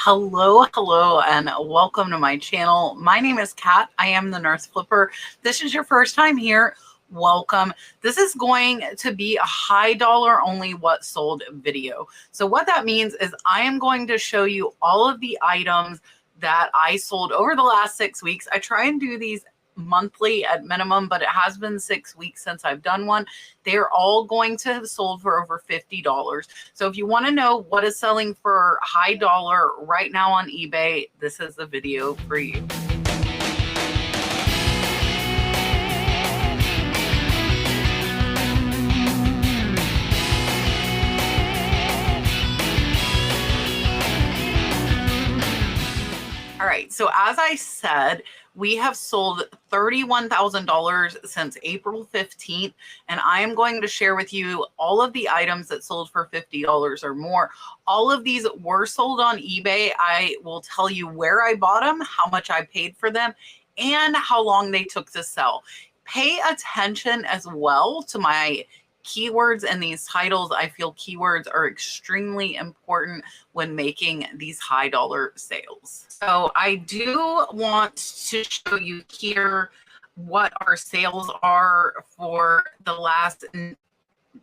Hello, and welcome to my channel. My name is Kat. I am the Nurse Flipper. This is your first time here. Welcome. This is going to be a high dollar only what sold video. So what that means is I am going to show you all of the items that I sold over the last 6 weeks. I try and do these monthly at minimum, but it has been 6 weeks since I've done one. They're all going to have sold for over $50. So if you want to know what is selling for high dollar right now on eBay, this is the video for you. All right, so as I said, we have sold $31,000 since April 15th, and I am going to share with you all of the items that sold for $50 or more. All of these were sold on eBay. I will tell you where I bought them, how much I paid for them, and how long they took to sell. Pay attention as well to my keywords and these titles. I feel keywords are extremely important when making these high dollar sales. So I do want to show you here what our sales are for the last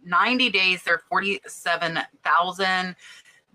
90 days. They're 47,000.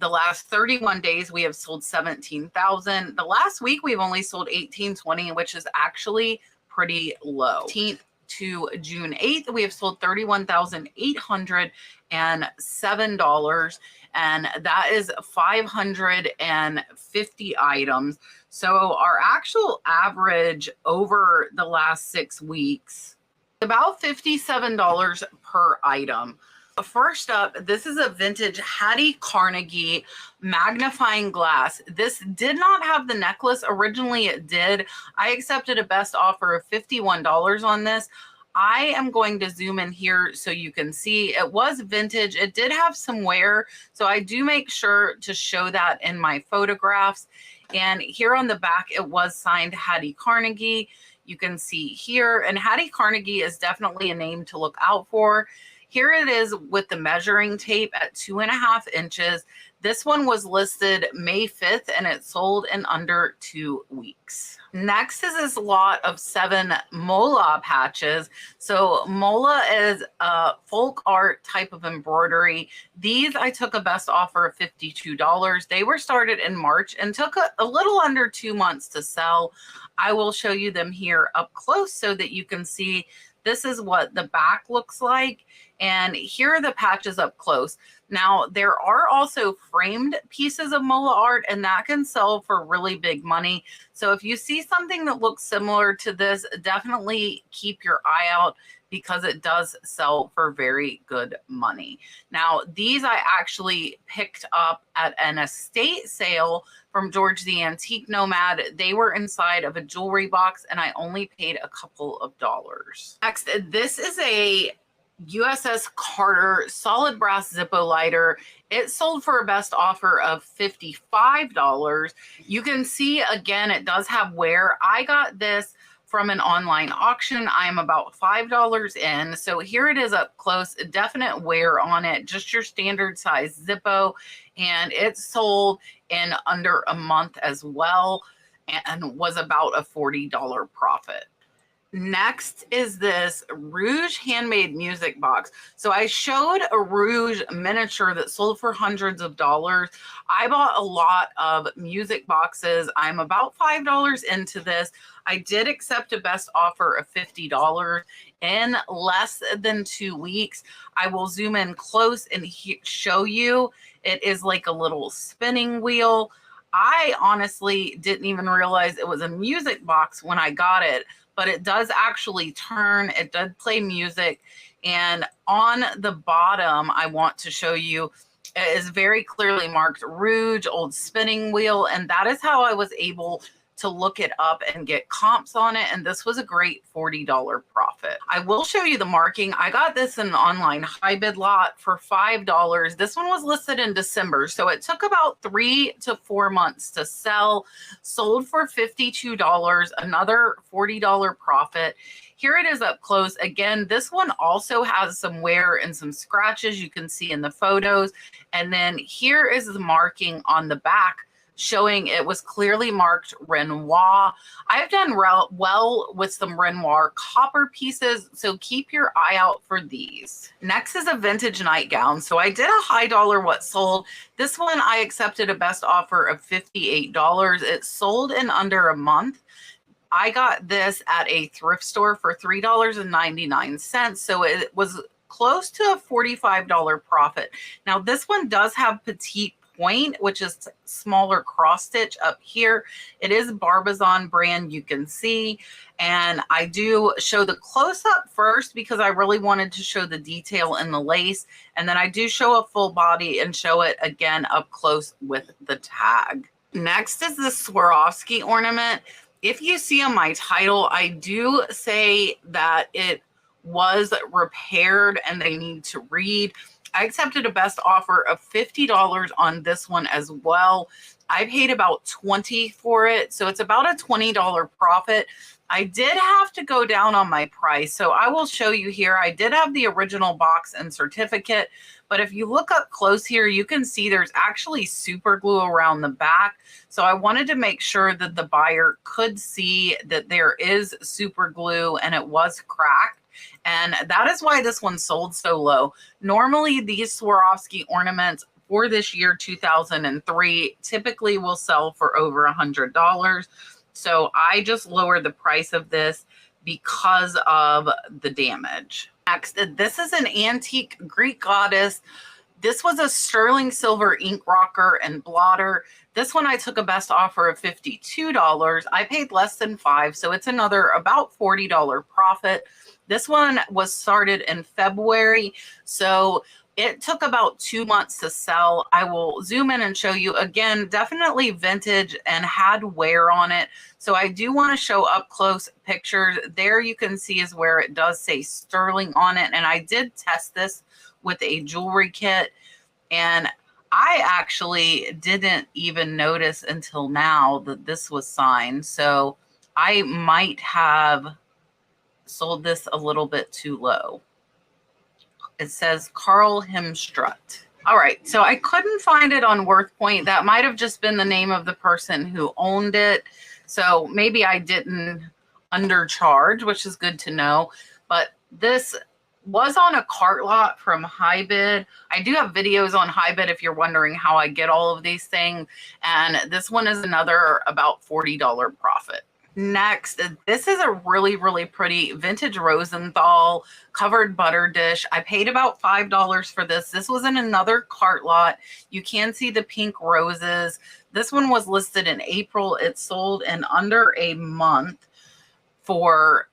The last 31 days, we have sold 17,000. The last week, we've only sold 1820, which is actually pretty low. 18th to June 8th, we have sold $31,807, and that is 550 items. So our actual average over the last 6 weeks, about $57 per item. First up, this is a vintage Hattie Carnegie magnifying glass. This did not have the necklace. Originally it did. I accepted a best offer of $51 on this. I am going to zoom in here so you can see it was vintage. It did have some wear, so I do make sure to show that in my photographs. And here on the back, it was signed Hattie Carnegie. You can see here, and Hattie Carnegie is definitely a name to look out for. Here it is with the measuring tape at 2.5 inches. This one was listed May 5th and it sold in under 2 weeks. Next is this lot of 7 mola patches. So mola is a folk art type of embroidery. These I took a best offer of $52. They were started in March and took a little under 2 months to sell. I will show you them here up close so that you can see this is what the back looks like. And here are the patches up close. Now, there are also framed pieces of mola art, and that can sell for really big money. So if you see something that looks similar to this, definitely keep your eye out because it does sell for very good money. Now, these I actually picked up at an estate sale from George the Antique Nomad. They were inside of a jewelry box, and I only paid a couple of dollars. Next, this is a USS Carter solid brass Zippo lighter. It sold for a best offer of $55. You can see, again, it does have wear. I got this from an online auction. I am about $5 in. So here it is up close, definite wear on it, just your standard size Zippo. And it sold in under a month as well and was about a $40 profit. Next is this Rouge handmade music box. So I showed a Rouge miniature that sold for hundreds of dollars. I bought a lot of music boxes. I'm about $5 into this. I did accept a best offer of $50 in less than 2 weeks. I will zoom in close and show you. It is like a little spinning wheel. I honestly didn't even realize it was a music box when I got it, but it does actually turn. It does play music. And on the bottom, I want to show you, it is very clearly marked Rouge, old spinning wheel. And that is how I was able to look it up and get comps on it. And this was a great $40 profit. I will show you the marking. I got this in an online high bid lot for $5. This one was listed in December. So it took about 3 to 4 months to sell, sold for $52, another $40 profit. Here it is up close. Again, this one also has some wear and some scratches you can see in the photos. And then here is the marking on the back showing it was clearly marked Renoir. I've done well with some Renoir copper pieces, so keep your eye out for these. Next is a vintage nightgown. So I did a high dollar what sold. This one I accepted a best offer of $58. It sold in under a month. I got this at a thrift store for $3.99, so it was close to a $45 profit. Now this one does have petite point, which is smaller cross stitch up here. It is Barbizon brand, you can see, and I do show the close-up first because I really wanted to show the detail in the lace, and then I do show a full body and show it again up close with the tag. Next is the Swarovski ornament. If you see on my title, I do say that it was repaired and they need to read. I accepted a best offer of $50 on this one as well. I paid about $20 for it, so it's about a $20 profit. I did have to go down on my price, so I will show you here. I did have the original box and certificate, but if you look up close here, you can see there's actually super glue around the back. So I wanted to make sure that the buyer could see that there is super glue and it was cracked. And that is why this one sold so low. Normally, these Swarovski ornaments for this year, 2003, typically will sell for over $100. So I just lowered the price of this because of the damage. Next, this is an antique Greek goddess. This was a sterling silver ink rocker and blotter. This one I took a best offer of $52. I paid less than $5, so it's another about $40 profit. This one was started in February, so it took about 2 months to sell. I will zoom in and show you again, definitely vintage and had wear on it. So I do want to show up close pictures. There you can see is where it does say sterling on it. And I did test this with a jewelry kit, and I actually didn't even notice until now that this was signed. So I might have sold this a little bit too low. It says Carl Hemstrutt. All right, so I couldn't find it on WorthPoint. That might have just been the name of the person who owned it. So maybe I didn't undercharge, which is good to know. But this was on a cart lot from HiBid. I do have videos on HiBid if you're wondering how I get all of these things. And this one is another about $40 profit. Next, this is a really, really pretty vintage Rosenthal covered butter dish. I paid about $5 for this. This was in another cart lot. You can see the pink roses. This one was listed in April. It sold in under a month for,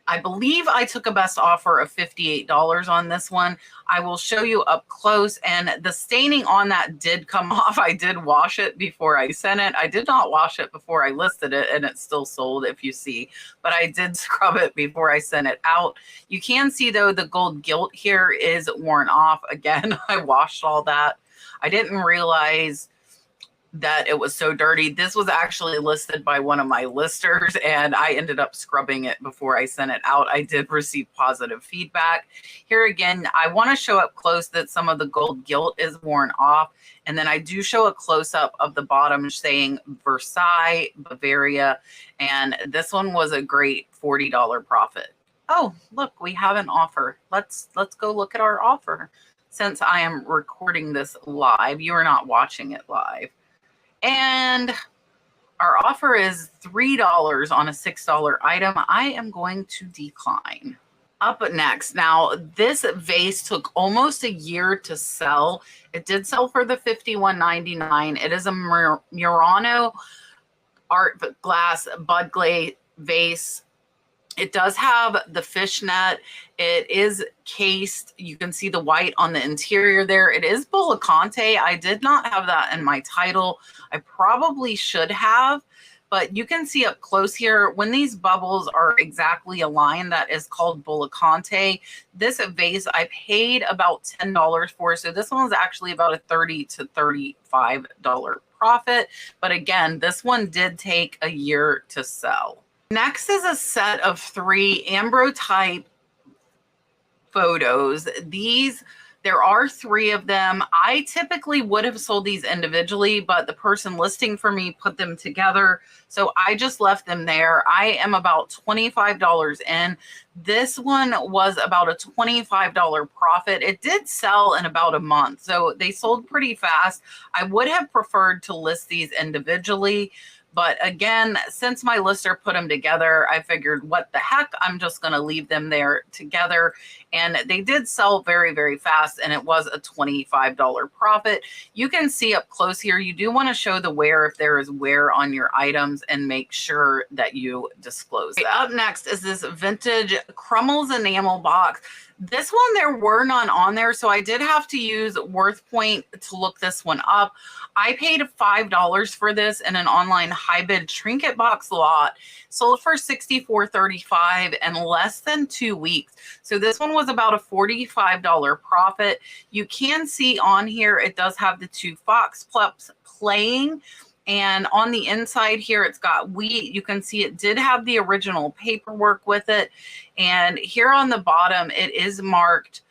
I believe I took a best offer of $58 on this one. I will show you up close, and the staining on that did come off. I did wash it before I sent it. I did not wash it before I listed it, and it still sold, if you see, but I did scrub it before I sent it out. You can see though the gold gilt here is worn off. Again, I washed all that. I didn't realize that it was so dirty. This was actually listed by one of my listers, and I ended up scrubbing it before I sent it out. I did receive positive feedback. Here again, I want to show up close that some of the gold gilt is worn off, and then I do show a close-up of the bottom saying Versailles, Bavaria, and this one was a great $40 profit. Oh, look, we have an offer. Let's go look at our offer. Since I am recording this live, you are not watching it live. And our offer is $3 on a $6 item. I am going to decline. Up next, now this vase took almost a year to sell. It did sell for the $51.99. It is a Murano art glass bud glaze vase. It does have the fishnet. It is cased. You can see the white on the interior there. It is Bullicante. I did not have that in my title. I probably should have, but you can see up close here when these bubbles are exactly aligned, that is called Bullicante. This vase I paid about $10 for, so this one was actually about a $30 to $35 profit. But again, this one did take a year to sell. Next is a set of 3 ambrotype photos. These There are 3 of them. I typically would have sold these individually, but the person listing for me put them together. So I just left them there. I am about $25 in. This one was about a $25 profit. It did sell in about a month, so they sold pretty fast. I would have preferred to list these individually. But again, since my lister put them together, I figured, what the heck, I'm just going to leave them there together. And they did sell very, very fast, and it was a $25 profit. You can see up close here, you do want to show the wear if there is wear on your items and make sure that you disclose that. Up next is this vintage Crumbles enamel box. This one, there were none on there, so I did have to use WorthPoint to look this one up. I paid $5 for this in an online high-bid Trinket box lot. Sold for $64.35 in less than 2 weeks. So this one was about a $45 profit. You can see on here, it does have the 2 fox pups playing. And on the inside here, it's got wheat. You can see it did have the original paperwork with it. And here on the bottom, it is marked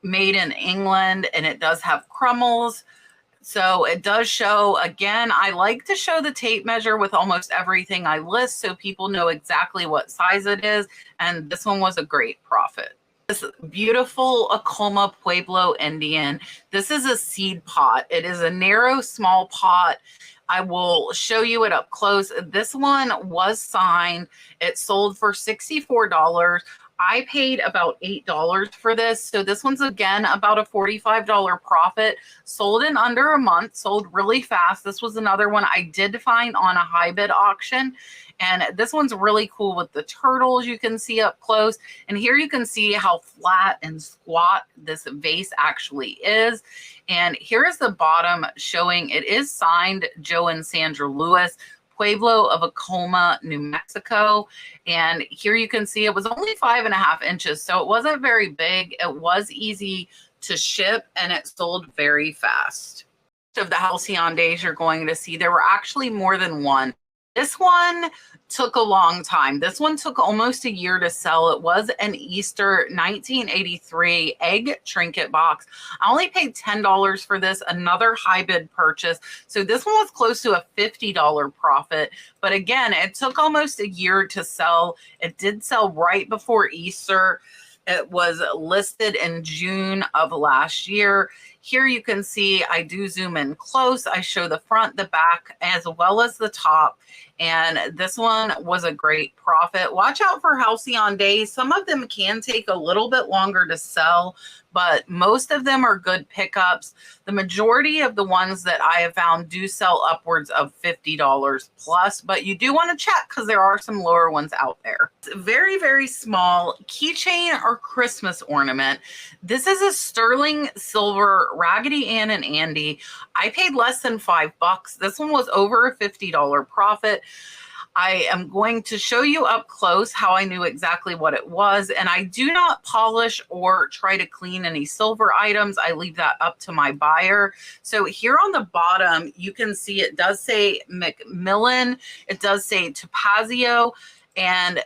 made in England, and it does have crumbles. So it does show, again, I like to show the tape measure with almost everything I list so people know exactly what size it is. And this one was a great profit. This beautiful Acoma Pueblo Indian. This is a seed pot. It is a narrow, small pot. I will show you it up close. This one was signed. It sold for $64. I paid about $8 for this. So this one's, again, about a $45 profit. Sold in under a month, sold really fast. This was another one I did find on a high bid auction. And this one's really cool with the turtles you can see up close. And here you can see how flat and squat this vase actually is. And here's the bottom showing it is signed Joe and Sandra Lewis, Pueblo of Acoma, New Mexico. And here you can see it was only 5.5 inches, so it wasn't very big. It was easy to ship, and it sold very fast. Of the halcyon days you're going to see, there were actually more than one. This one took a long time. This one took almost a year to sell. It was an Easter 1983 egg trinket box. I only paid $10 for this, another high bid purchase. So this one was close to a $50 profit. But again, it took almost a year to sell. It did sell right before Easter. It was listed in June of last year. Here you can see, I do zoom in close. I show the front, the back, as well as the top. And this one was a great profit. Watch out for halcyon days. Some of them can take a little bit longer to sell, but most of them are good pickups. The majority of the ones that I have found do sell upwards of $50 plus, but you do want to check because there are some lower ones out there. It's very, very small keychain or Christmas ornament. This is a sterling silver Raggedy Ann and Andy. I paid less than $5. This one was over a $50 profit. I am going to show you up close how I knew exactly what it was. And I do not polish or try to clean any silver items. I leave that up to my buyer. So here on the bottom, you can see it does say Macmillan. It does say Topazio. And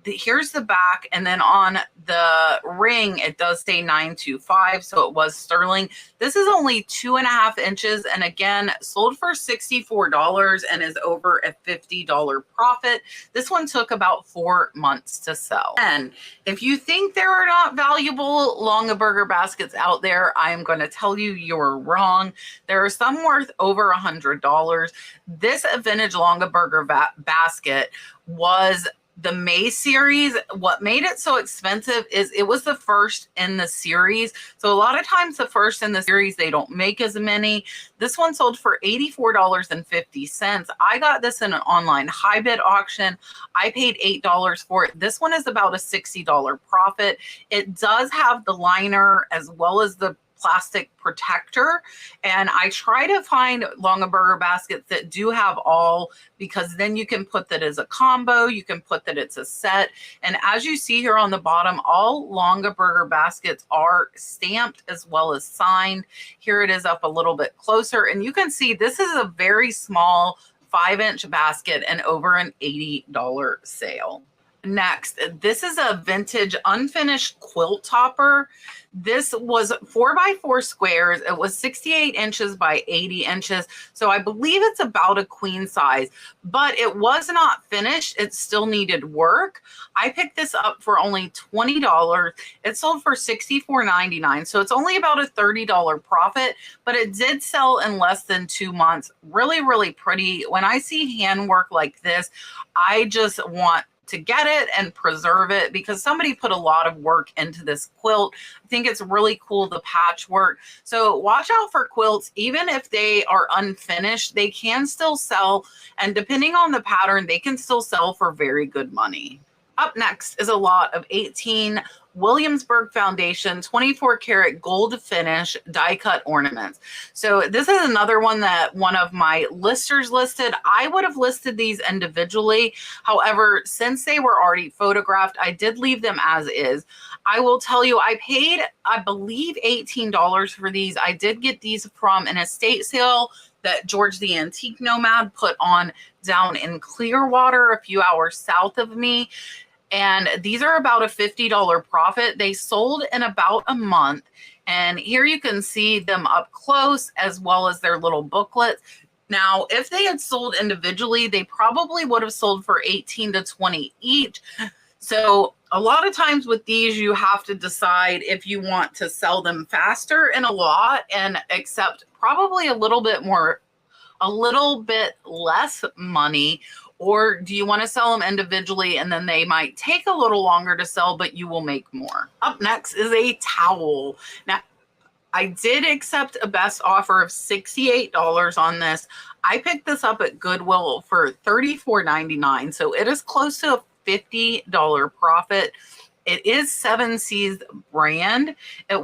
here's the back, and then on the ring it does say 925, so it was sterling. This is only 2.5 inches, and again sold for $64 and is over a $50 profit. This one took about 4 months to sell. And if you think there are not valuable Longaberger baskets out there, I am going to tell you you're wrong. There are some worth over $100. This vintage Longaberger basket was the May series. What made it so expensive is it was the first in the series. So a lot of times the first in the series, they don't make as many. This one sold for $84.50. I got this in an online high bid auction. I paid $8 for it. This one is about a $60 profit. It does have the liner as well as the plastic protector, and I try to find Longaberger baskets that do have all, because then you can put that as a combo, you can put that it's a set. And as you see here on the bottom, all Longaberger baskets are stamped as well as signed. Here it is up a little bit closer, and you can see this is a very small 5-inch basket and over an $80 sale. Next, this is a vintage unfinished quilt topper. This was 4x4 squares. It was 68 inches by 80 inches. So I believe it's about a queen size, but it was not finished. It still needed work. I picked this up for only $20. It sold for $64.99. So it's only about a $30 profit, but it did sell in less than 2 months. Really, really pretty. When I see handwork like this, I just want to get it and preserve it because somebody put a lot of work into this quilt. I think it's really cool, the patchwork. So watch out for quilts. Even if they are unfinished, they can still sell. And depending on the pattern, they can still sell for very good money. Up next is a lot of 18 Williamsburg Foundation 24 karat gold finish die cut ornaments. So this is another one that one of my listers listed. I would have listed these individually. However, since they were already photographed, I did leave them as is. I will tell you, I paid, I believe, $18 for these. I did get these from an estate sale that George the Antique Nomad put on down in Clearwater, a few hours south of me. And these are about a $50 profit. They sold in about a month. And here you can see them up close as well as their little booklets. Now, if they had sold individually, they probably would have sold for 18 to 20 each. So a lot of times with these, you have to decide if you want to sell them faster and a lot and accept probably a little bit less money, or do you want to sell them individually and then they might take a little longer to sell, but you will make more? Up next is a towel. Now, I did accept a best offer of $68 on this. I picked this up at Goodwill for $34.99, so it is close to a $50 profit. It is 7 Seas brand. It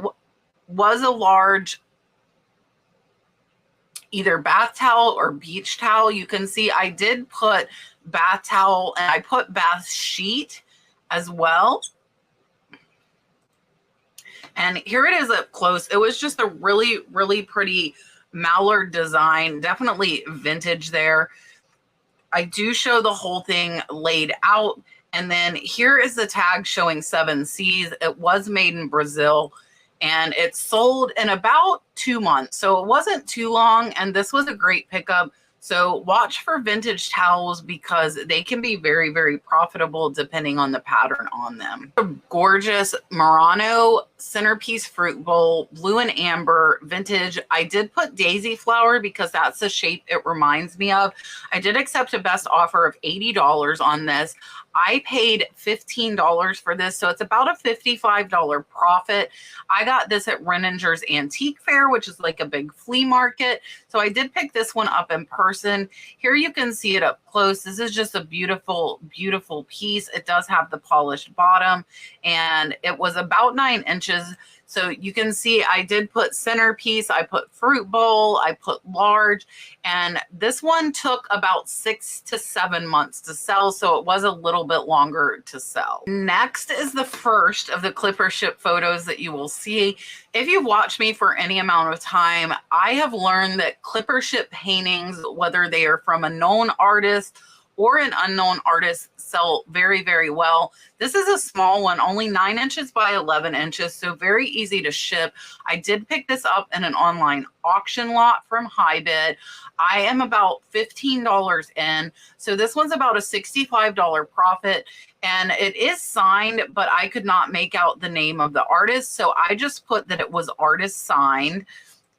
was a large either bath towel or beach towel. You can see I did put bath towel and I put bath sheet as well. And here it is up close. It was just a really, really pretty mallard design, definitely vintage there. I do show the whole thing laid out. And then here is the tag showing 7 Seas. It was made in Brazil. And it sold in about 2 months. So it wasn't too long. And this was a great pickup. So watch for vintage towels because they can be very, very profitable depending on the pattern on them. A gorgeous Murano centerpiece fruit bowl, blue and amber, vintage. I did put daisy flower because that's the shape it reminds me of. I did accept a best offer of $80 on this. I paid $15 for this, so it's about a $55 profit. I got this at Renninger's Antique Fair, which is like a big flea market. So I did pick this one up in person. Here you can see it up close. This is just a beautiful, beautiful piece. It does have the polished bottom, and it was about 9 inches. So you can see I did put centerpiece, I put fruit bowl, I put large, and this one took about 6 to 7 months to sell, so it was a little bit longer to sell. Next is the first of the clipper ship photos that you will see. If you've watched me for any amount of time, I have learned that clipper ship paintings, whether they are from a known artist or an unknown artist, sell very, very well. This is a small one, only 9 inches by 11 inches, so very easy to ship. I did pick this up in an online auction lot from HiBid. I am about $15 in, so this one's about a $65 profit, and it is signed, but I could not make out the name of the artist, so I just put that it was artist signed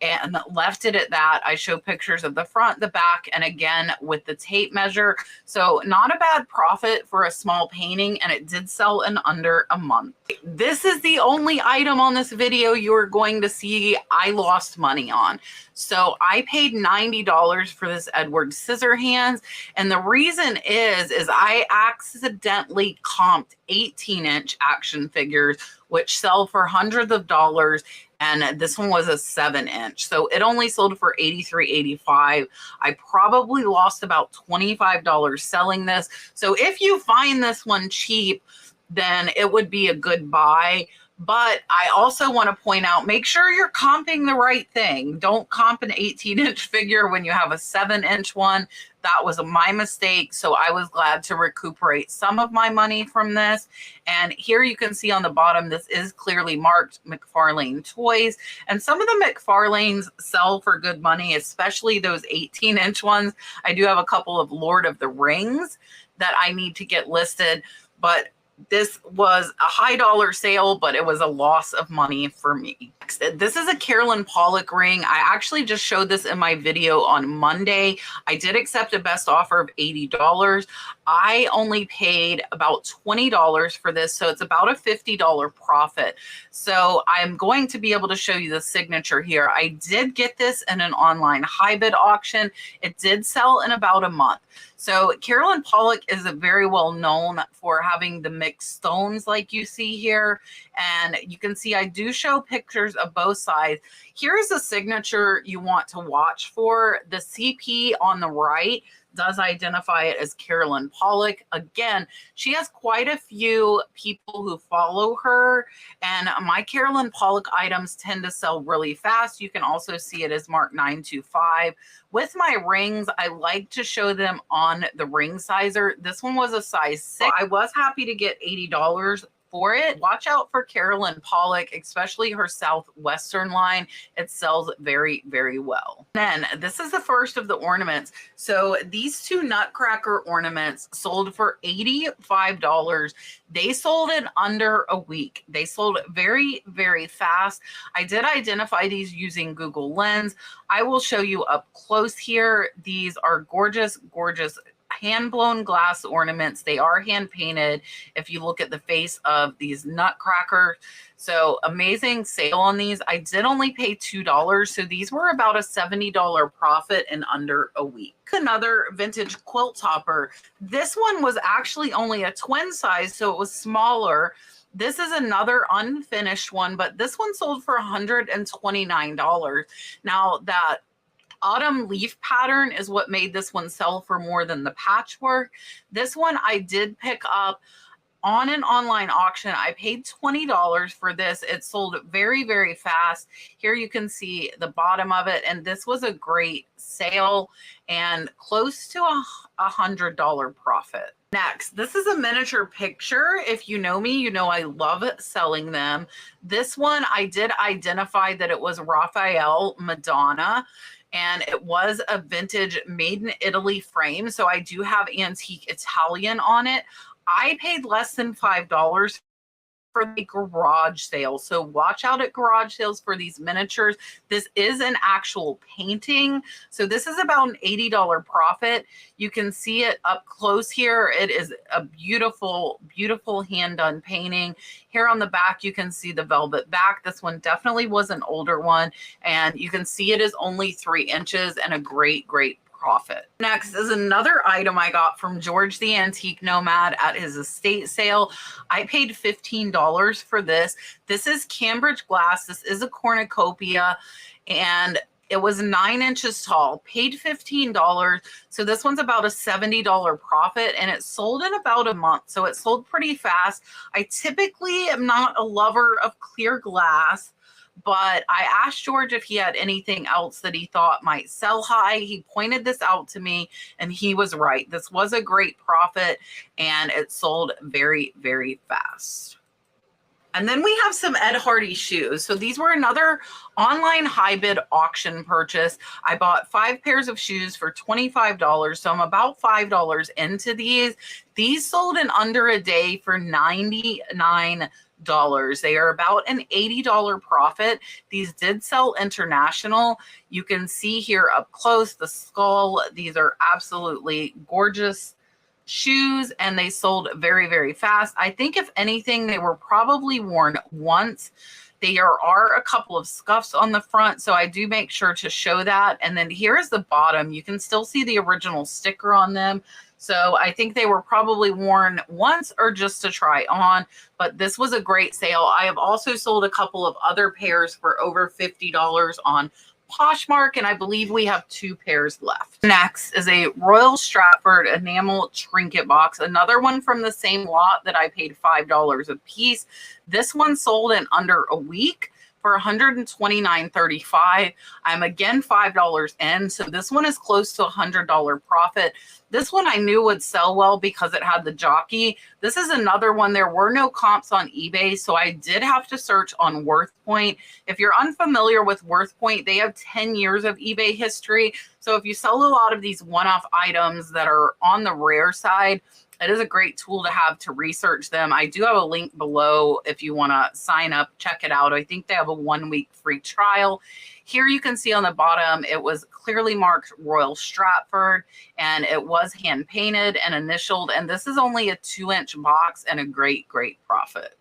and left it at that. I show pictures of the front, the back, and again with the tape measure. So not a bad profit for a small painting, and it did sell in under a month. This is the only item on this video you're going to see I lost money on. So I paid $90 for this Edward Scissorhands, and the reason is I accidentally comped 18-inch action figures, which sell for hundreds of dollars, and this one was a 7-inch. So it only sold for $83.85. I probably lost about $25 selling this. So if you find this one cheap, then it would be a good buy. But I also want to point out, make sure you're comping the right thing. Don't comp an 18-inch figure when you have a 7-inch one. That was my mistake. So I was glad to recuperate some of my money from this. And here you can see on the bottom, this is clearly marked McFarlane Toys. And some of the McFarlanes sell for good money, especially those 18-inch ones. I do have a couple of Lord of the Rings that I need to get listed, but this was a high dollar sale, but it was a loss of money for me. This is a Carolyn Pollock ring. I actually just showed this in my video on Monday. I did accept a best offer of $80. I only paid about $20 for this, so it's about a $50 profit. So I'm going to be able to show you the signature here. I did get this in an online high bid auction. It did sell in about a month. So Carolyn Pollock is very well known for having the mixed stones like you see here. And you can see I do show pictures of both sides. Here's the signature you want to watch for. The CP on the right does identify it as Carolyn Pollock. Again, she has quite a few people who follow her, and my Carolyn Pollock items tend to sell really fast. You can also see it as marked 925. With my rings, I like to show them on the ring sizer. This one was a size 6. I was happy to get $80 for it. Watch out for Carolyn Pollock, especially her Southwestern line. It sells very, very well. Then this is the first of the ornaments. So these two Nutcracker ornaments sold for $85. They sold in under a week. They sold very, very fast. I did identify these using Google Lens. I will show you up close here. These are gorgeous, gorgeous hand-blown glass ornaments. They are hand-painted if you look at the face of these Nutcrackers. So amazing sale on these. I did only pay $2, so these were about a $70 profit in under a week. Another vintage quilt topper. This one was actually only a twin size, so it was smaller. This is another unfinished one, but this one sold for $129. Now that autumn leaf pattern is what made this one sell for more than the patchwork. This one I did pick up on an online auction. I paid $20 for this. It sold very, very fast. Here you can see the bottom of it, and this was a great sale and close to a $100 profit. Next, this is a miniature picture. If you know me, you know I love selling them. This one, I did identify that it was Raphael Madonna, and it was a vintage made in Italy frame. So I do have antique Italian on it. I paid less than $5 for the garage sale. So watch out at garage sales for these miniatures. This is an actual painting. So this is about an $80 profit. You can see it up close here. It is a beautiful, beautiful hand-done painting. Here on the back, you can see the velvet back. This one definitely was an older one. And you can see it is only 3 inches and a great, great profit. Next is another item I got from George the Antique Nomad at his estate sale. I paid $15 for this. This is Cambridge glass. This is a cornucopia, and it was 9 inches tall. Paid $15. So this one's about a $70 profit, and it sold in about a month. So it sold pretty fast. I typically am not a lover of clear glass, but I asked George if he had anything else that he thought might sell high. He pointed this out to me, and he was right. This was a great profit, and it sold very, very fast. And then we have some Ed Hardy shoes. So these were another online high bid auction purchase. I bought 5 pairs of shoes for $25. So I'm about $5 into these. These sold in under a day for $99. They are about an $80 profit. These did sell international. You can see here up close the skull. These are absolutely gorgeous shoes, and they sold very, very fast. I think if anything, they were probably worn once. There are a couple of scuffs on the front, so I do make sure to show that. And then here's the bottom. You can still see the original sticker on them. So I think they were probably worn once or just to try on, but this was a great sale. I have also sold a couple of other pairs for over $50 on Poshmark, and I believe we have 2 pairs left. Next is a Royal Stratford enamel trinket box, another one from the same lot that I paid $5 a piece. This one sold in under a week for $129.35. I'm again $5 in, so this one is close to $100 profit. This one I knew would sell well because it had the jockey. This is another one. There were no comps on eBay, so I did have to search on WorthPoint. If you're unfamiliar with WorthPoint, they have 10 years of eBay history. So if you sell a lot of these one-off items that are on the rare side, it is a great tool to have to research them. I do have a link below if you want to sign up, check it out. I think they have a 1-week free trial. Here you can see on the bottom, it was clearly marked Royal Stratford, and it was hand painted and initialed. And this is only a 2-inch box and a great, great profit.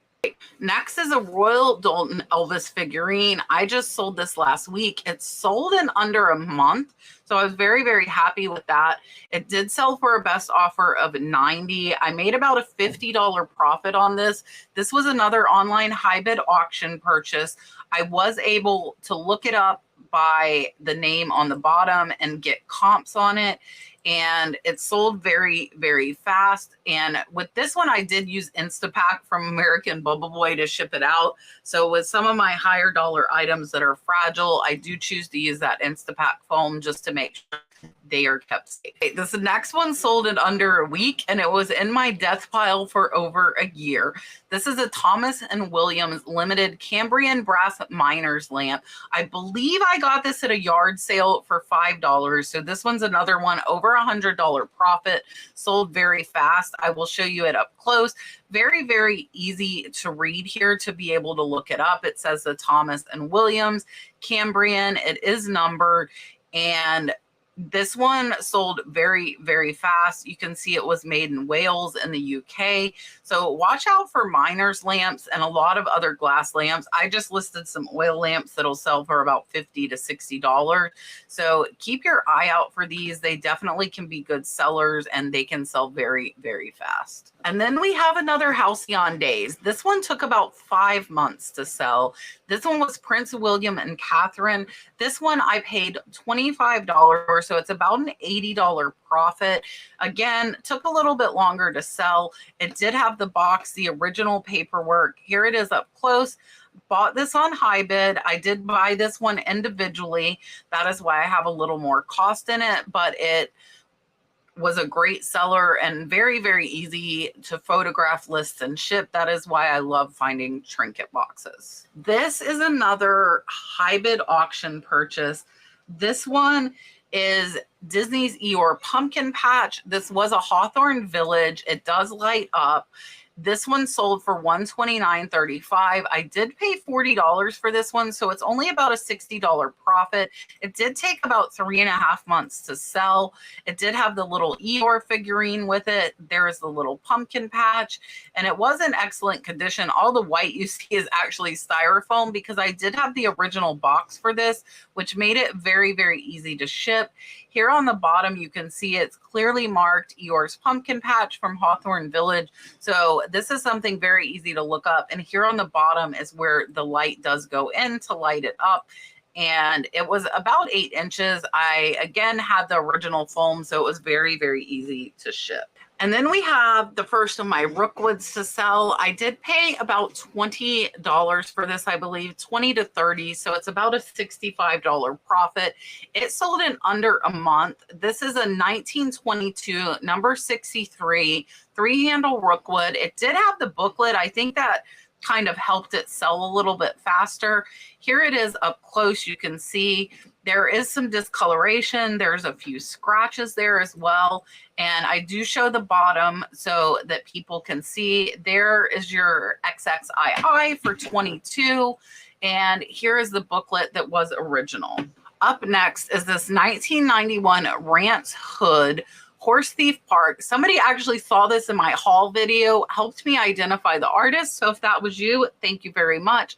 Next is a Royal Dalton Elvis figurine. I just sold this last week. It sold in under a month, so I was very, very happy with that. It did sell for a best offer of $90. I made about a $50 profit on this. This was another online high bid auction purchase. I was able to look it up by the name on the bottom and get comps on it. And it sold very, very fast. And with this one, I did use Instapack from American Bubble Boy to ship it out. So with some of my higher dollar items that are fragile, I do choose to use that Instapack foam just to make sure they are kept safe. This next one sold in under a week, and it was in my death pile for over a year. This is a Thomas and Williams limited Cambrian brass miner's lamp. I believe I got this at a yard sale for $5. So this one's another one, over $100 profit, sold very fast. I will show you it up close. Very, very easy to read here to be able to look it up. It says the Thomas and Williams Cambrian. It is numbered, and this one sold very, very fast. You can see it was made in Wales in the UK. So watch out for miner's lamps and a lot of other glass lamps. I just listed some oil lamps that'll sell for about $50 to $60. So keep your eye out for these. They definitely can be good sellers, and they can sell very, very fast. And then we have another Halcyon Days. This one took about 5 months to sell. This one was Prince William and Catherine. This one I paid $25, so it's about an $80 profit. Again, took a little bit longer to sell. It did have the box, the original paperwork. Here it is up close. Bought this on high bid. I did buy this one individually. That is why I have a little more cost in it, but it was a great seller and very, very easy to photograph, list, and ship. That is why I love finding trinket boxes. This is another high bid auction purchase. This one is Disney's Eeyore pumpkin patch. This was a Hawthorne Village. It does light up. This one sold for $129.35. I did pay $40 for this one, so it's only about a $60 profit. It did take about 3.5 months to sell. It did have the little Eeyore figurine with it. There is the little pumpkin patch, and it was in excellent condition. All the white you see is actually styrofoam because I did have the original box for this, which made it very, very easy to ship. Here on the bottom, you can see it's clearly marked Eeyore's pumpkin patch from Hawthorne Village. So this is something very easy to look up. And here on the bottom is where the light does go in to light it up. And it was about 8 inches. I, again, had the original foam, so it was very, very easy to ship. And then we have the first of my Rookwoods to sell. I did pay about $20 for this, I believe, 20 to 30. So it's about a $65 profit. It sold in under a month. This is a 1922 number 63 3-handle Rookwood. It did have the booklet. I think that kind of helped it sell a little bit faster. Here it is up close. You can see there is some discoloration. There's a few scratches there as well. And I do show the bottom so that people can see. There is your XXII for 22. And here is the booklet that was original. Up next is this 1991 Rance Hood Horse Thief Park. Somebody actually saw this in my haul video, helped me identify the artist. So if that was you, thank you very much.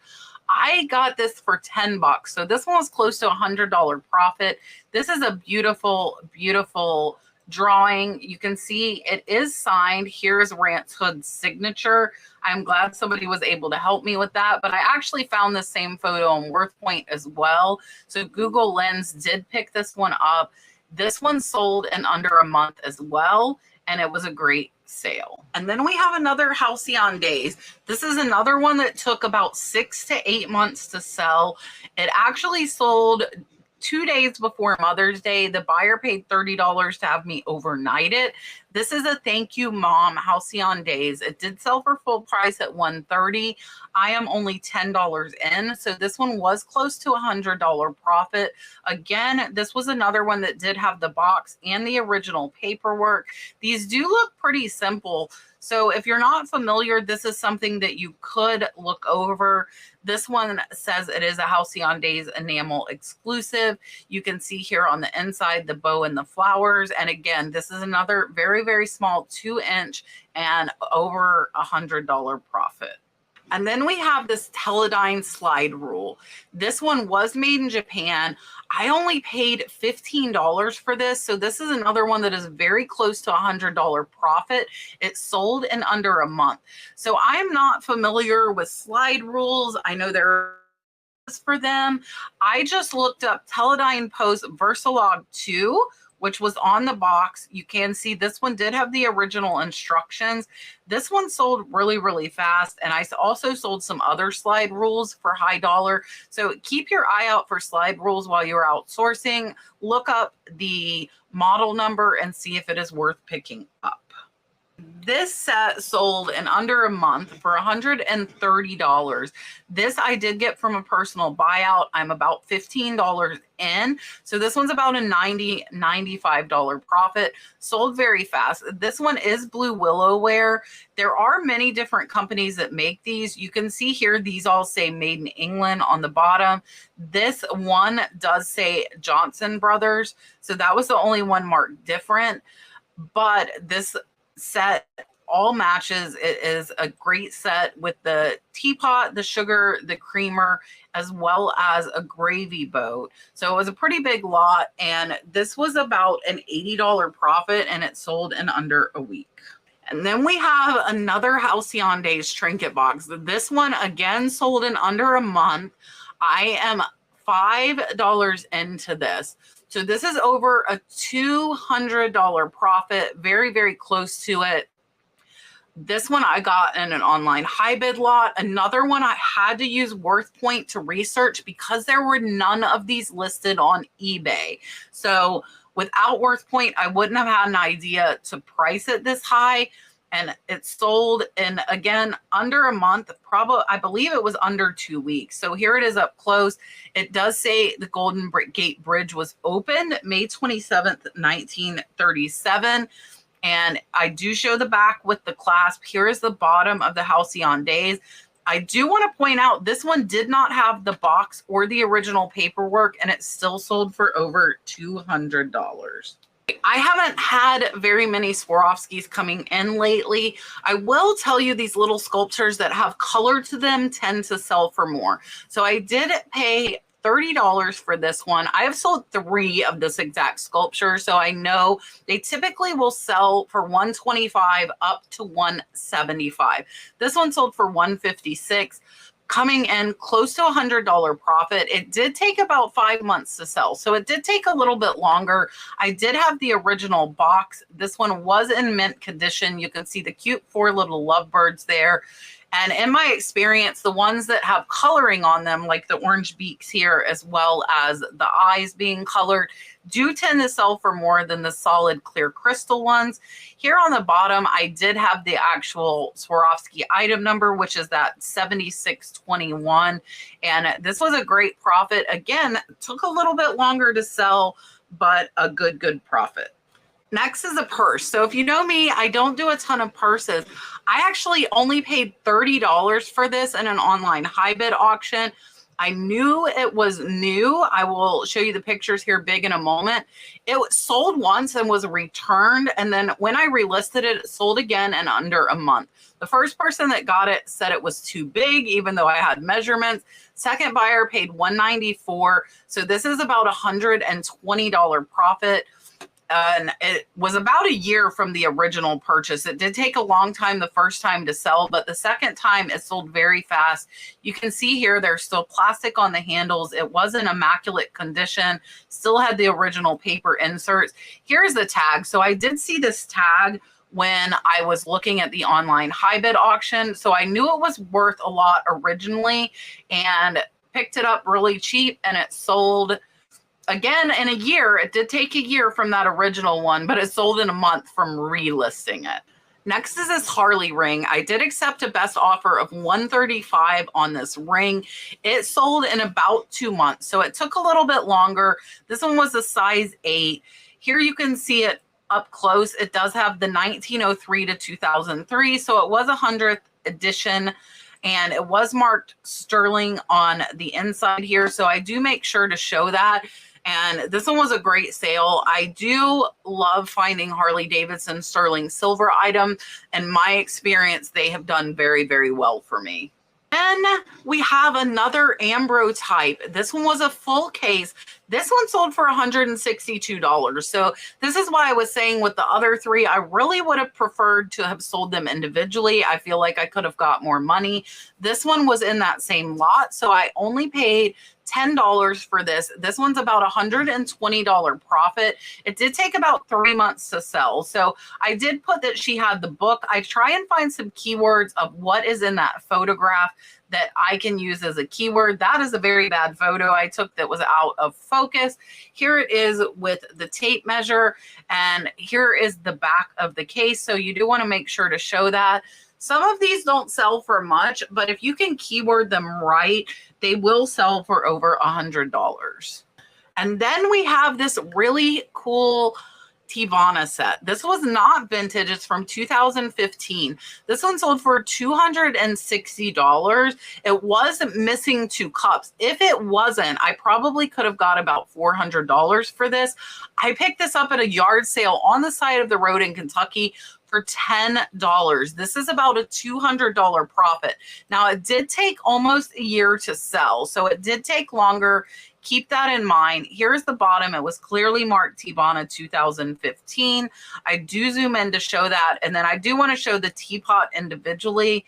I got this for $10. So this one was close to $100 profit. This is a beautiful, beautiful drawing. You can see it is signed. Here's Rance Hood's signature. I'm glad somebody was able to help me with that, but I actually found the same photo on WorthPoint as well. So Google Lens did pick this one up. This one sold in under a month as well, and it was a great sale. And then we have another Halcyon Days. This is another one that took about 6 to 8 months to sell. It actually sold 2 days before Mother's Day. The buyer paid $30 to have me overnight it. This is a Thank You Mom Halcyon Days. It did sell for full price at $130. I am only $10 in, so this one was close to $100 profit. Again, this was another one that did have the box and the original paperwork. These do look pretty simple. So if you're not familiar, this is something that you could look over. This one says it is a Halcyon Days enamel exclusive. You can see here on the inside the bow and the flowers. And again, this is another very, very small 2-inch and over $100 profit. And then we have this Teledyne slide rule. This one was made in Japan. I only paid $15 for this. So this is another one that is very close to $100 profit. It sold in under a month. So I'm not familiar with slide rules. I know there is for them. I just looked up Teledyne Post Versalog 2, which was on the box. You can see this one did have the original instructions. This one sold really, really fast. And I also sold some other slide rules for high dollar. So keep your eye out for slide rules while you're outsourcing. Look up the model number and see if it is worth picking up. This set sold in under a month for $130. This I did get from a personal buyout. I'm about $15 in. So this one's about a $95 profit. Sold very fast. This one is blue willow ware. There are many different companies that make these. You can see here, these all say made in England on the bottom. This one does say Johnson Brothers. So that was the only one marked different. But this set all matches. It is a great set with the teapot, the sugar, the creamer, as well as a gravy boat. So it was a pretty big lot, and this was about an $80 profit, and it sold in under a week. And then we have another Halcyon Days trinket box. This one again sold in under a month. I am $5 into this. So this is over a $200 profit, very, very close to it. This one I got in an online high bid lot. Another one I had to use WorthPoint to research because there were none of these listed on eBay. So without WorthPoint, I wouldn't have had an idea to price it this high. And it sold in, again, under a month, probably, I believe it was under 2 weeks. So here it is up close. It does say the Golden Gate Bridge was opened May 27th, 1937. And I do show the back with the clasp. Here is the bottom of the Halcyon Days. I do want to point out this one did not have the box or the original paperwork, and it still sold for over $200. I haven't had very many Swarovskis coming in lately. I will tell you these little sculptures that have color to them tend to sell for more. So I did pay $30 for this one. I have sold 3 of this exact sculpture, so I know they typically will sell for $125 up to $175. This one sold for $156. Coming in close to $100 profit. It did take about 5 months to sell, so it did take a little bit longer. I did have the original box. This one was in mint condition. You can see the cute 4 little lovebirds there. And in my experience, the ones that have coloring on them, like the orange beaks here, as well as the eyes being colored, do tend to sell for more than the solid clear crystal ones. Here on the bottom, I did have the actual Swarovski item number, which is that 7621. And this was a great profit. Again, took a little bit longer to sell, but a good profit. Next is a purse. So if you know me, I don't do a ton of purses. I actually only paid $30 for this in an online high bid auction. I knew it was new. I will show you the pictures here big in a moment. It was sold once and was returned. And then when I relisted it, it sold again in under a month. The first person that got it said it was too big, even though I had measurements. Second buyer paid $194. So this is about $120 profit. and it was about a year from the original purchase. It did take a long time the first time to sell, but the second time it sold very fast. You can see here there's still plastic on the handles. It was in immaculate condition, still had the original paper inserts. Here's the tag. So I did see this tag when I was looking at the online high bid auction. So I knew it was worth a lot originally and picked it up really cheap, and it sold again in a year. It did take a year from that original one, but it sold in a month from relisting it. Next is this Harley ring. I did accept a best offer of $135 on this ring. It sold in about 2 months, so it took a little bit longer. This one was a size 8. Here you can see it up close. It does have the 1903 to 2003, so it was a 100th edition, and it was marked sterling on the inside here, so I do make sure to show that. And this one was a great sale. I do love finding Harley Davidson sterling silver item. In my experience, they have done very, very well for me. Then we have another ambrotype. This one was a full case. This one sold for $162. So this is why I was saying with the other three, I really would have preferred to have sold them individually. I feel like I could have got more money. This one was in that same lot, so I only paid $10 for this. This one's about $120 profit. It did take about 3 months to sell. So I did put that she had the book. I try and find some keywords of what is in that photograph that I can use as a keyword. That is a very bad photo I took that was out of focus. Here it is with the tape measure, and here is the back of the case. So you do want to make sure to show that. Some of these don't sell for much, but if you can keyword them right, they will sell for over $100. And then we have this really cool Tivana set. This was not vintage. It's from 2015. This one sold for $260. It was missing 2 cups. If it wasn't, I probably could have got about $400 for this. I picked this up at a yard sale on the side of the road in Kentucky for $10. This is about a $200 profit. Now, it did take almost a year to sell, so it did take longer. Keep that in mind. Here's the bottom. It was clearly marked Tivana 2015. I do zoom in to show that, and then I do want to show the teapot individually,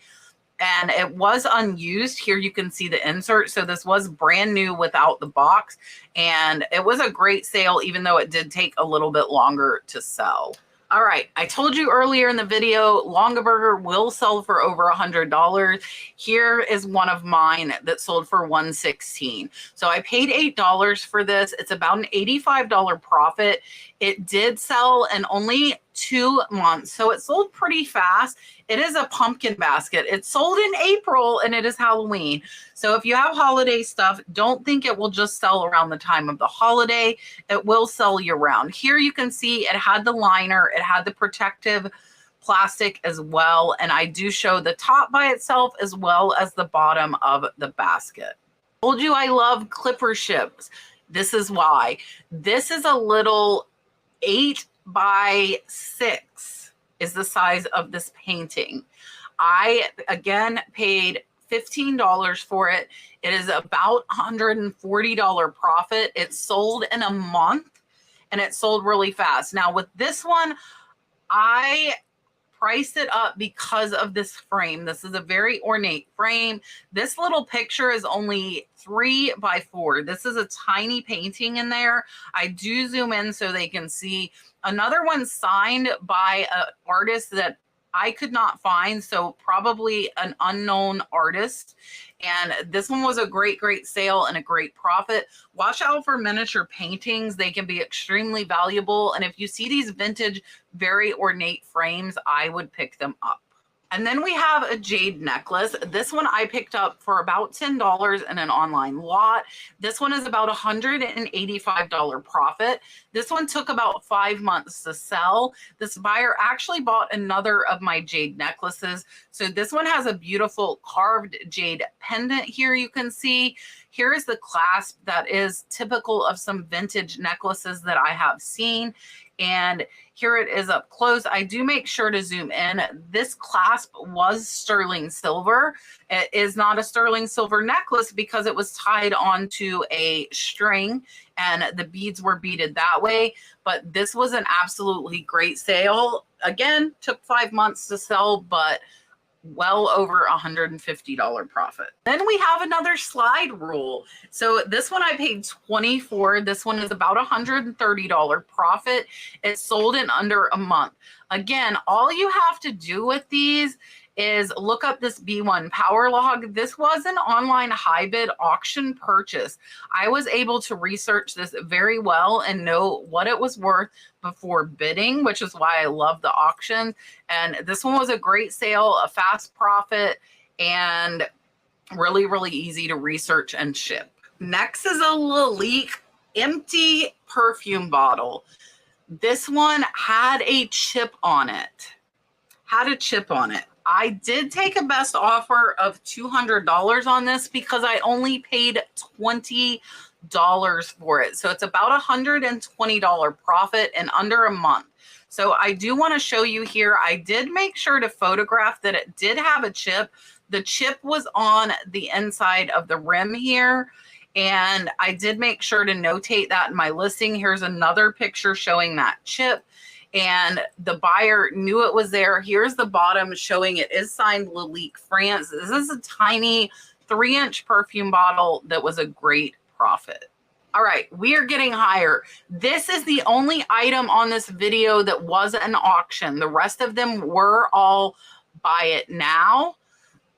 and it was unused. Here you can see the insert. So this was brand new without the box, and it was a great sale, even though it did take a little bit longer to sell. All right, I told you earlier in the video, Longaberger will sell for over $100. Here is one of mine that sold for $116. So I paid $8 for this. It's about an $85 profit. It did sell in only 2 months, so it sold pretty fast. It is a pumpkin basket. It sold in April, and it is Halloween. So if you have holiday stuff, don't think it will just sell around the time of the holiday. It will sell year round. Here you can see it had the liner. It had the protective plastic as well. And I do show the top by itself as well as the bottom of the basket. I told you I love clipper ships. This is why. This is a little 8x6 is the size of this painting. I, again, paid $15 for it. It is about $140 profit. It sold in a month, and it sold really fast. Now, with this one, I priced it up because of this frame. This is a very ornate frame. This little picture is only 3x4. This is a tiny painting in there. I do zoom in so they can see. Another one signed by an artist that I could not find, so probably an unknown artist. And this one was a great, great sale and a great profit. Watch out for miniature paintings. They can be extremely valuable. And if you see these vintage, very ornate frames, I would pick them up. And then we have a jade necklace. This one I picked up for about $10 in an online lot. This one is about $185 profit. This one took about 5 months to sell. This buyer actually bought another of my jade necklaces. So this one has a beautiful carved jade pendant here you can see. Here is the clasp that is typical of some vintage necklaces that I have seen. And here it is up close. I do make sure to zoom in. This clasp was sterling silver. It is not a sterling silver necklace because it was tied onto a string and the beads were beaded that way. But this was an absolutely great sale. Again, took 5 months to sell, but well over $150 profit. Then we have another slide rule. So this one I paid $24. This one is about $130 profit. It sold in under a month. Again, all you have to do with these is look up this B1 power log. This was an online high bid auction purchase. I was able to research this very well and know what it was worth before bidding, which is why I love the auctions. And this one was a great sale, a fast profit, and really, really easy to research and ship. Next is a Lalique empty perfume bottle. This one had a chip on it. I did take a best offer of $200 on this because I only paid $20 for it. So it's about $120 profit in under a month. So I do want to show you here. I did make sure to photograph that it did have a chip. The chip was on the inside of the rim here. And I did make sure to notate that in my listing. Here's another picture showing that chip. And the buyer knew it was there. Here's the bottom showing it is signed Lalique, France. This is a tiny 3-inch perfume bottle that was a great profit. All right, we are getting higher. This is the only item on this video that was an auction. The rest of them were all buy it now.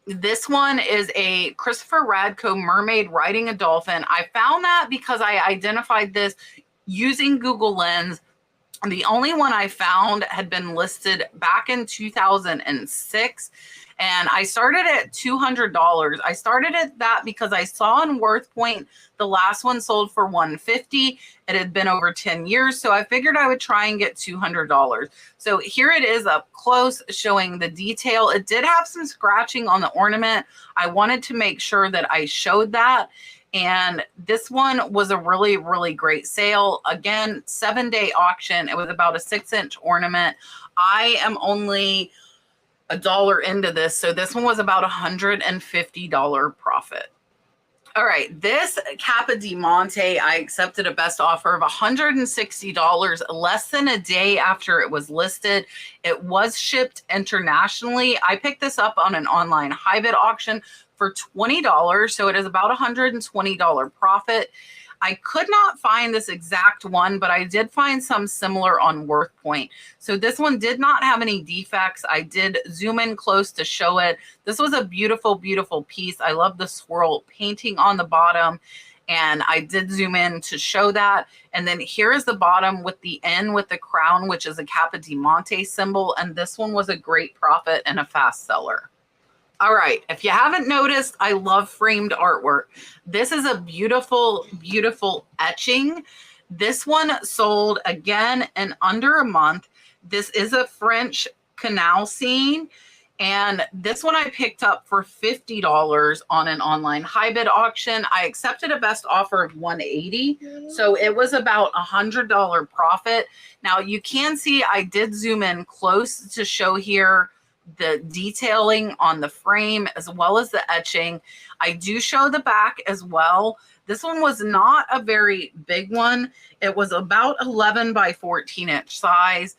This one is a Christopher Radko mermaid riding a dolphin. I found that because I identified this using Google Lens. The only one I found had been listed back in 2006, and I started at $200. I started at that because I saw in WorthPoint the last one sold for $150. It had been over 10 years, so I figured I would try and get $200. So here it is up close showing the detail. It did have some scratching on the ornament. I wanted to make sure that I showed that. And this one was a really, really great sale. Again, 7-day auction. It was about a 6-inch ornament. I am only $1 into this. So this one was about $150 profit. All right, this Capa di Monte, I accepted a best offer of $160 less than a day after it was listed. It was shipped internationally. I picked this up on an online high bid auction for $20, so it is about $120 profit. I could not find this exact one, but I did find some similar on WorthPoint. So this one did not have any defects. I did zoom in close to show it. This was a beautiful, beautiful piece. I love the swirl painting on the bottom, and I did zoom in to show that. And then here is the bottom with the N with the crown, which is a Capa di Monte symbol, and this one was a great profit and a fast seller. All right, if you haven't noticed, I love framed artwork. This is a beautiful, beautiful etching. This one sold again in under a month. This is a French canal scene. And this one I picked up for $50 on an online high bid auction. I accepted a best offer of $180. So it was about $100 profit. Now you can see I did zoom in close to show here the detailing on the frame as well as the etching. I do show the back as well. This one was not a very big one. It was about 11 by 14 inch size.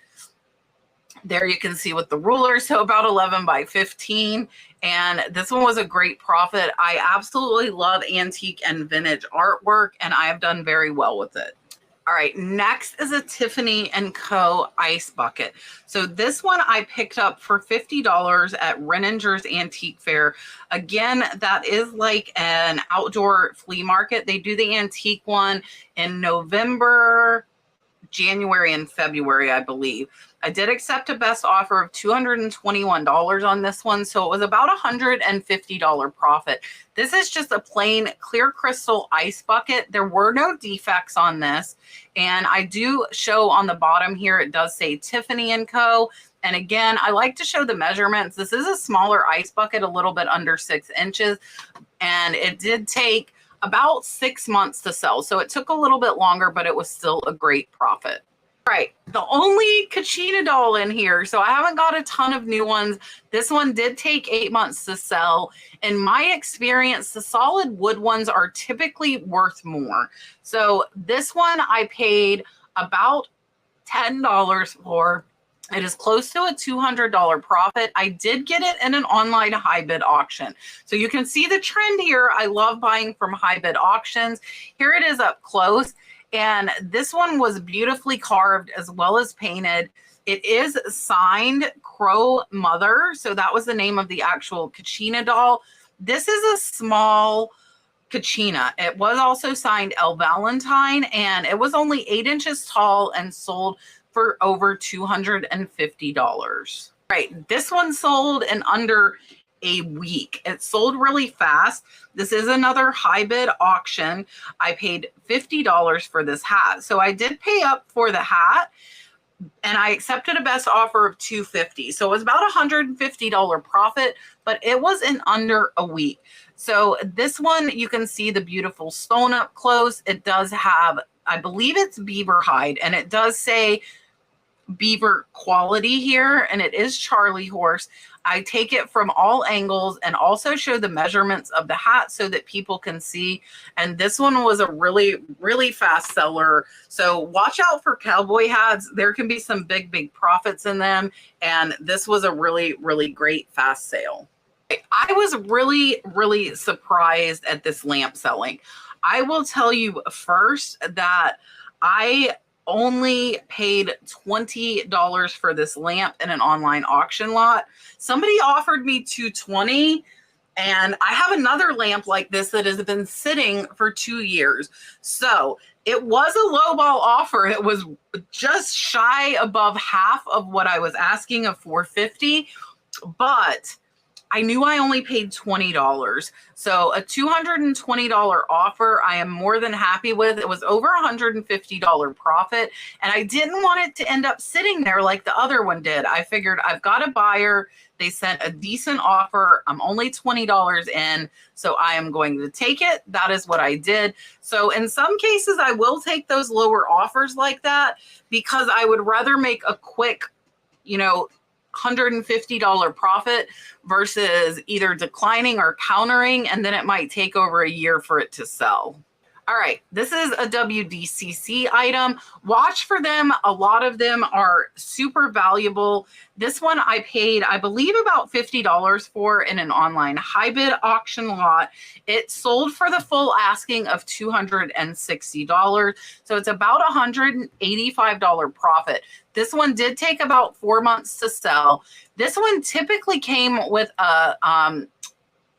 There you can see with the ruler, so about 11 by 15. And this one was a great profit. I absolutely love antique and vintage artwork, and I have done very well with it. All right, next is a Tiffany & Co. ice bucket. So this one I picked up for $50 at Renninger's Antique Fair. Again, that is like an outdoor flea market. They do the antique one in November, January, and February, I believe. I did accept a best offer of $221 on this one, so it was about $150 profit. This is just a plain clear crystal ice bucket. There were no defects on this, and I do show on the bottom here, it does say Tiffany & Co. And again, I like to show the measurements. This is a smaller ice bucket, a little bit under 6 inches, and it did take about 6 months to sell. So it took a little bit longer, but it was still a great profit. Right, the only Kachina doll in here, so I haven't got a ton of new ones. This one did take 8 months to sell. In my experience, the solid wood ones are typically worth more. So this one I paid about $10 for. It is close to a $200 profit. I did get it in an online high bid auction. So you can see the trend here. I love buying from high bid auctions. Here it is up close. And this one was beautifully carved as well as painted. It is signed Crow Mother. So that was the name of the actual Kachina doll. This is a small Kachina. It was also signed El Valentine, and it was only 8 inches tall and sold for over $250. Right, this one sold in under a week. It sold really fast. This is another high bid auction. I paid $50 for this hat. So I did pay up for the hat, and I accepted a best offer of $250. So it was about $150 profit, but it was in under a week. So this one, you can see the beautiful stone up close. It does have, I believe it's beaver hide, and it does say beaver quality here, and it is Charlie horse. I take it from all angles and also show the measurements of the hat so that people can see. And this one was a really, really fast seller. So watch out for cowboy hats. There can be some big profits in them. And this was a really, really great fast sale. I was really, really surprised at this lamp selling. I will tell you first that I only paid $20 for this lamp in an online auction lot. Somebody offered me $220, and I have another lamp like this that has been sitting for 2 years. So it was a lowball offer. It was just shy above half of what I was asking of $450, but I knew I only paid $20. So a $220 offer, I am more than happy with. It was over $150 profit. And I didn't want it to end up sitting there like the other one did. I figured I've got a buyer. They sent a decent offer. I'm only $20 in, so I am going to take it. That is what I did. So in some cases, I will take those lower offers like that because I would rather make a quick, $150 profit versus either declining or countering, and then it might take over a year for it to sell. All right, this is a WDCC item. Watch for them. A lot of them are super valuable. This one I paid, I believe, about $50 for in an online high bid auction lot. It sold for the full asking of $260. So it's about $185 profit. This one did take about 4 months to sell. This one typically came with a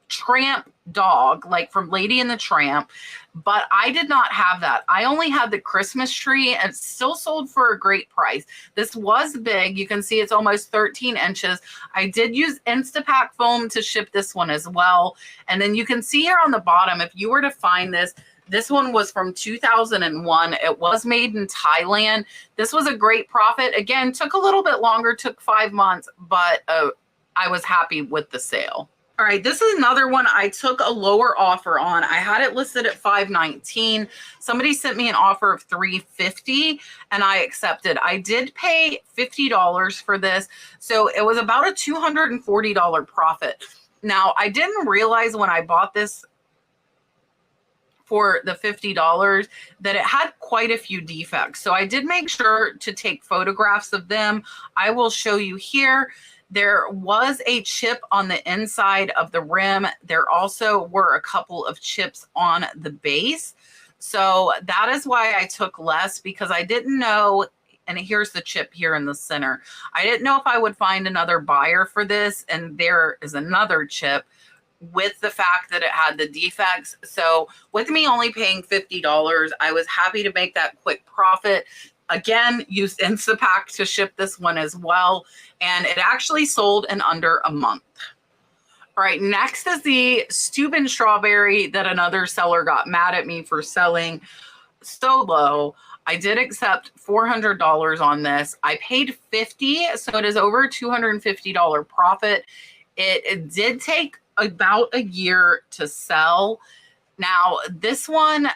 tramp dog, like from Lady and the Tramp, but I did not have that. I only had the Christmas tree, and it still sold for a great price. This was big. You can see it's almost 13 inches. I did use Instapack foam to ship this one as well. And then you can see here on the bottom, if you were to find this, this one was from 2001. It was made in Thailand. This was a great profit. Again, took a little bit longer, took 5 months, but I was happy with the sale. All right, this is another one I took a lower offer on. I had it listed at $519. Somebody sent me an offer of $350, and I accepted. I did pay $50 for this, so it was about a $240 profit. Now, I didn't realize when I bought this for the $50 that it had quite a few defects. So I did make sure to take photographs of them. I will show you here. There was a chip on the inside of the rim. There also were a couple of chips on the base. So that is why I took less, because I didn't know, and here's the chip here in the center. I didn't know if I would find another buyer for this, and there is another chip with the fact that it had the defects. So with me only paying $50, I was happy to make that quick profit. Again, used Instapack to ship this one as well, and it actually sold in under a month. All right, next is the Steuben strawberry that another seller got mad at me for selling so low. I did accept $400 on this. I paid $50, so it is over a $250 profit. It did take about a year to sell. Now, this one,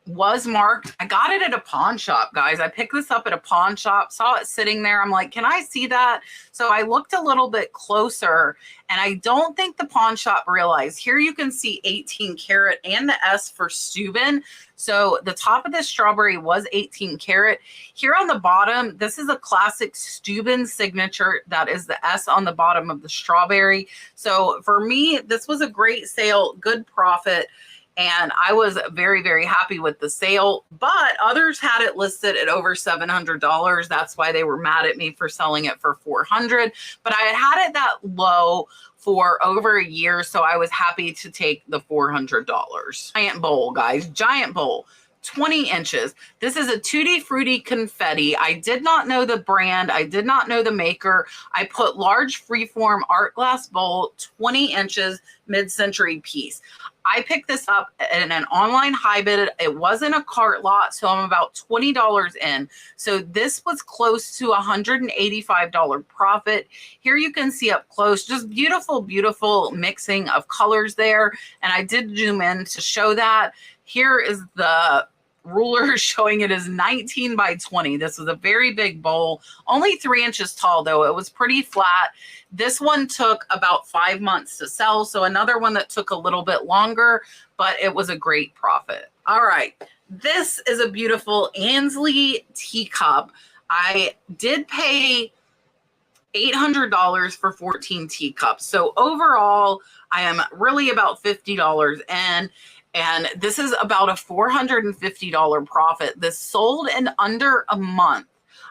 was marked. I got it at a pawn shop, guys. I picked this up at a pawn shop, saw it sitting there. I'm like, can I see that? So I looked a little bit closer, and I don't think the pawn shop realized. Here you can see 18 karat and the S for Steuben. So the top of this strawberry was 18 karat. Here on the bottom, this is a classic Steuben signature. That is the S on the bottom of the strawberry. So for me, this was a great sale, good profit. And I was very, very happy with the sale, but others had it listed at over $700. That's why they were mad at me for selling it for $400. But I had it that low for over a year, so I was happy to take the $400. Giant bowl, guys, giant bowl. 20 inches. This is a Tutti Frutti confetti. I did not know the brand. I did not know the maker. I put large freeform art glass bowl, 20 inches, mid-century piece. I picked this up in an online high bid. It wasn't a cart lot, so I'm about $20 in. So this was close to $185 profit. Here you can see up close, just beautiful, beautiful mixing of colors there. And I did zoom in to show that. Here is the ruler showing it is 19 by 20. This was a very big bowl, only 3 inches tall though. It was pretty flat. This one took about 5 months to sell. So another one that took a little bit longer, but it was a great profit. All right. This is a beautiful Ansley teacup. I did pay $800 for 14 teacups. So overall, I am really about $50 in. And this is about a $450 profit. This sold in under a month.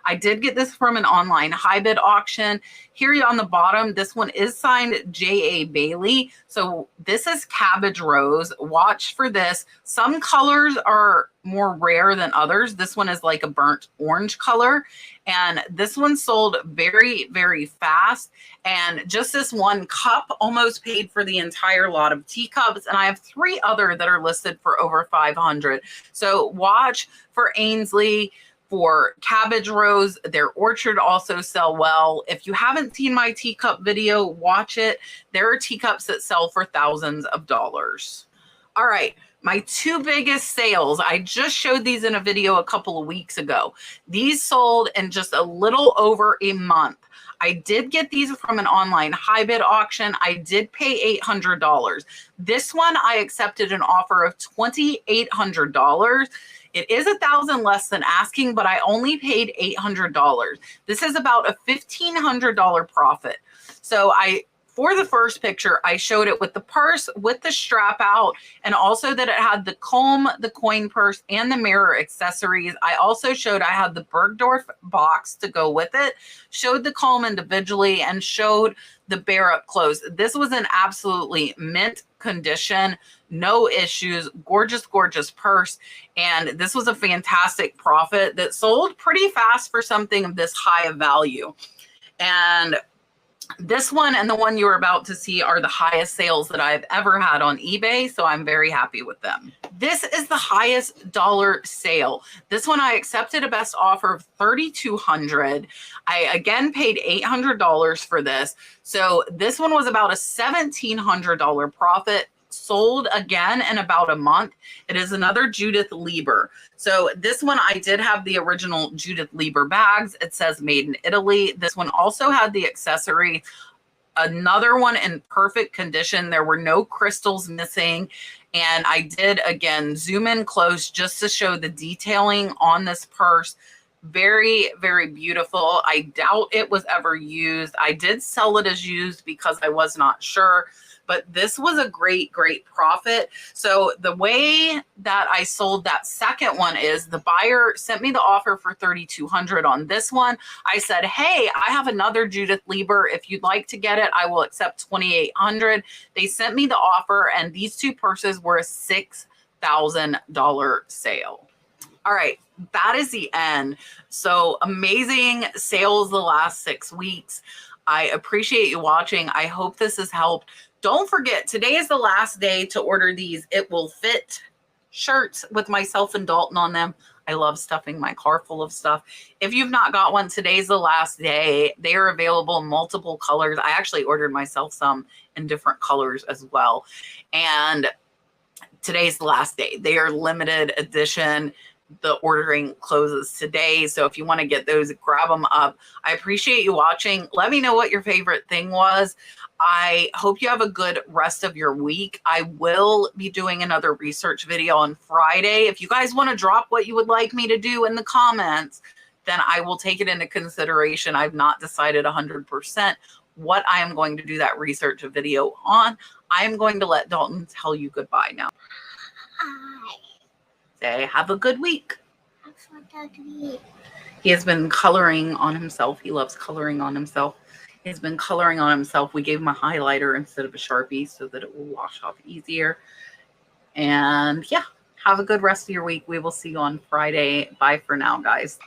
I did get this from an online high bid auction. Here on the bottom, this one is signed J.A. Bailey. So this is cabbage rose. Watch for this. Some colors are more rare than others. This one is like a burnt orange color. And this one sold very, very fast. And just this one cup almost paid for the entire lot of teacups. And I have 3 other that are listed for over $500. So watch for Ainsley, for cabbage rose. Their orchard also sell well. If you haven't seen my teacup video, watch it. There are teacups that sell for thousands of dollars. All right. My 2 biggest sales, I just showed these in a video a couple of weeks ago. These sold in just a little over a month. I did get these from an online high bid auction. I did pay $800. This one, I accepted an offer of $2,800. It is $1,000 less than asking, but I only paid $800. This is about a $1,500 profit. So for the first picture, I showed it with the purse, with the strap out, and also that it had the comb, the coin purse, and the mirror accessories. I also showed I had the Bergdorf box to go with it, showed the comb individually, and showed the bear up close. This was in absolutely mint condition, no issues, gorgeous, gorgeous purse. And this was a fantastic profit that sold pretty fast for something of this high of value. And this one and the one you're about to see are the highest sales that I've ever had on eBay, so I'm very happy with them. This is the highest dollar sale. This one I accepted a best offer of $3,200. I again paid $800 for this. So this one was about a $1,700 profit. Sold again in about a month. It is another Judith Lieber. So this one, I did have the original Judith Lieber bags. It says made in Italy. This one also had the accessory. Another one in perfect condition. There were no crystals missing. And I did, again, zoom in close just to show the detailing on this purse. Very, very beautiful. I doubt it was ever used. I did sell it as used because I was not sure. But this was a great, great profit. So the way that I sold that second one is the buyer sent me the offer for $3,200 on this one. I said, hey, I have another Judith Lieber. If you'd like to get it, I will accept $2,800. They sent me the offer, and these 2 purses were a $6,000 sale. All right, that is the end. So amazing sales the last 6 weeks. I appreciate you watching. I hope this has helped. Don't forget, today is the last day to order these It Will Fit shirts with myself and Dalton on them. I love stuffing my car full of stuff. If you've not got one, today's the last day. They are available in multiple colors. I actually ordered myself some in different colors as well. And today's the last day. They are limited edition. The ordering closes today. So if you want to get those, grab them up. I appreciate you watching. Let me know what your favorite thing was. I hope you have a good rest of your week. I will be doing another research video on Friday. If you guys want to drop what you would like me to do in the comments, then I will take it into consideration. I've not decided 100% what I am going to do that research video on. I am going to let Dalton tell you goodbye now. Bye. Say, have a good week. Have a good week. He has been coloring on himself. He loves coloring on himself. He's been coloring on himself. We gave him a highlighter instead of a Sharpie so that it will wash off easier. And yeah, have a good rest of your week. We will see you on Friday. Bye for now, guys.